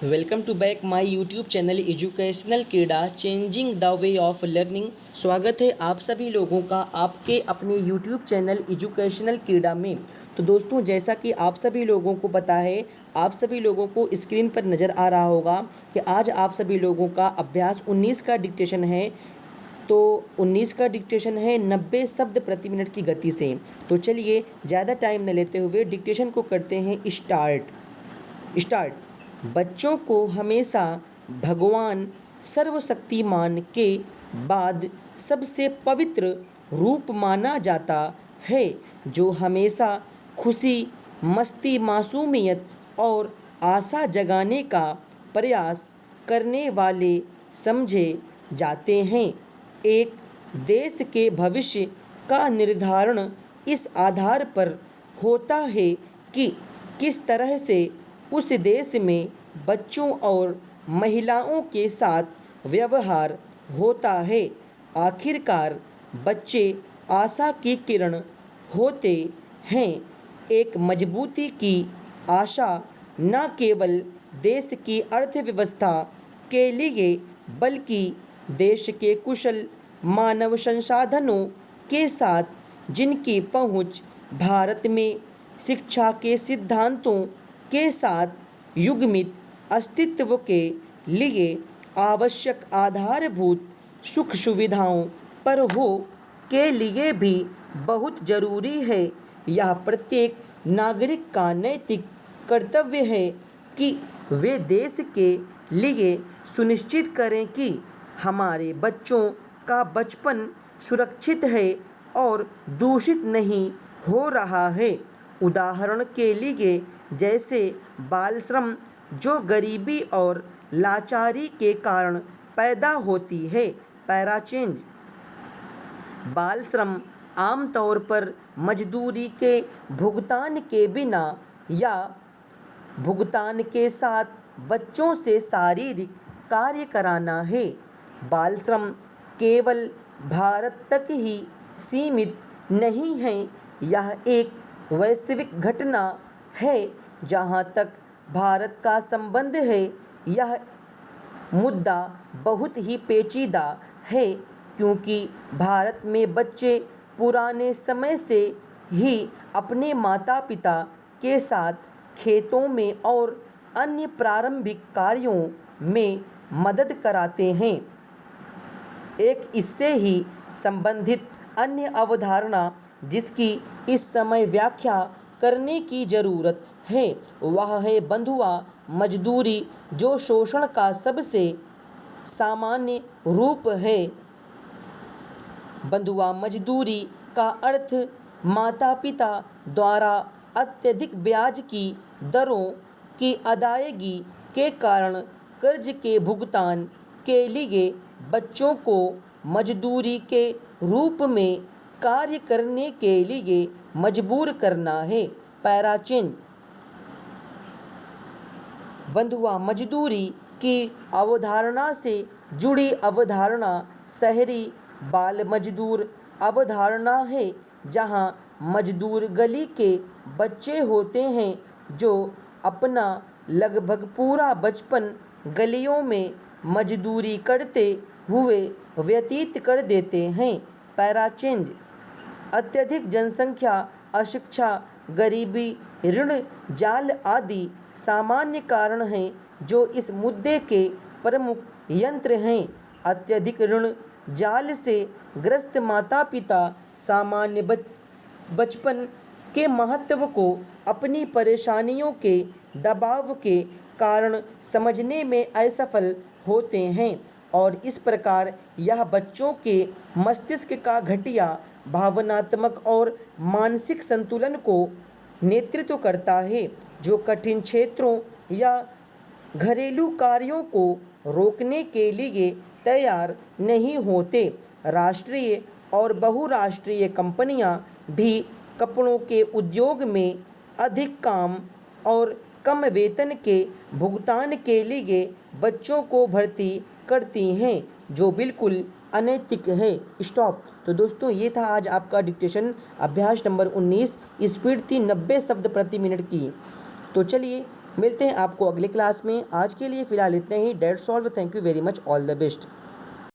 Welcome to back my YouTube channel educational Keeda changing the way of learning. स्वागत है आप सभी लोगों का आपके अपने यूट्यूब चैनल एजुकेशनल कीड़ा में। तो दोस्तों, जैसा कि आप सभी लोगों को पता है, आप सभी लोगों को स्क्रीन पर नज़र आ रहा होगा कि आज आप सभी लोगों का अभ्यास 19 का डिक्टेशन है। तो 19 का डिक्टेशन है 90 शब्द प्रति मिनट की गति से। तो चलिए ज़्यादा टाइम न लेते हुए डिक्टेशन को करते हैं स्टार्ट। बच्चों को हमेशा भगवान सर्वशक्तिमान के बाद सबसे पवित्र रूप माना जाता है, जो हमेशा खुशी, मस्ती, मासूमियत और आशा जगाने का प्रयास करने वाले समझे जाते हैं। एक देश के भविष्य का निर्धारण इस आधार पर होता है कि किस तरह से उस देश में बच्चों और महिलाओं के साथ व्यवहार होता है। आखिरकार बच्चे आशा की किरण होते हैं। एक मजबूती की आशा न केवल देश की अर्थव्यवस्था के लिए बल्कि देश के कुशल मानव संसाधनों के साथ जिनकी पहुंच भारत में शिक्षा के सिद्धांतों के साथ युग्मित अस्तित्व के लिए आवश्यक आधारभूत सुख सुविधाओं पर हो के लिए भी बहुत ज़रूरी है। यह प्रत्येक नागरिक का नैतिक कर्तव्य है कि वे देश के लिए सुनिश्चित करें कि हमारे बच्चों का बचपन सुरक्षित है और दूषित नहीं हो रहा है। उदाहरण के लिए जैसे बाल श्रम, जो गरीबी और लाचारी के कारण पैदा होती है। पैराचेंज। बाल श्रम आमतौर पर मजदूरी के भुगतान के बिना या भुगतान के साथ बच्चों से शारीरिक कार्य कराना है। बाल श्रम केवल भारत तक ही सीमित नहीं है, यह एक वैश्विक घटना है। जहाँ तक भारत का संबंध है, यह मुद्दा बहुत ही पेचीदा है, क्योंकि भारत में बच्चे पुराने समय से ही अपने माता पिता के साथ खेतों में और अन्य प्रारंभिक कार्यों में मदद कराते हैं। एक इससे ही संबंधित अन्य अवधारणा जिसकी इस समय व्याख्या करने की ज़रूरत है, वह है बंधुआ मजदूरी, जो शोषण का सबसे सामान्य रूप है। बंधुआ मजदूरी का अर्थ माता पिता द्वारा अत्यधिक ब्याज की दरों की अदायगी के कारण कर्ज के भुगतान के लिए बच्चों को मजदूरी के रूप में कार्य करने के लिए मजबूर करना है। पैराचेंज। बंधुआ मजदूरी की अवधारणा से जुड़ी अवधारणा शहरी बाल मजदूर अवधारणा है, जहां मजदूर गली के बच्चे होते हैं जो अपना लगभग पूरा बचपन गलियों में मजदूरी करते हुए व्यतीत कर देते हैं। पैराचेंज। अत्यधिक जनसंख्या, अशिक्षा, गरीबी, ऋण जाल आदि सामान्य कारण हैं जो इस मुद्दे के प्रमुख यंत्र हैं। अत्यधिक ऋण जाल से ग्रस्त माता पिता सामान्य बचपन के महत्व को अपनी परेशानियों के दबाव के कारण समझने में असफल होते हैं, और इस प्रकार यह बच्चों के मस्तिष्क का घटिया भावनात्मक और मानसिक संतुलन को नेतृत्व करता है, जो कठिन क्षेत्रों या घरेलू कार्यों को रोकने के लिए तैयार नहीं होते। राष्ट्रीय और बहुराष्ट्रीय कंपनियां भी कपड़ों के उद्योग में अधिक काम और कम वेतन के भुगतान के लिए बच्चों को भर्ती करती हैं, जो बिल्कुल अनैतिक है। स्टॉप। तो दोस्तों, ये था आज आपका डिक्टेशन अभ्यास नंबर 19। स्पीड थी 90 शब्द प्रति मिनट की। तो चलिए मिलते हैं आपको अगले क्लास में। आज के लिए फ़िलहाल इतने ही। That's all, thank you very much, all the best.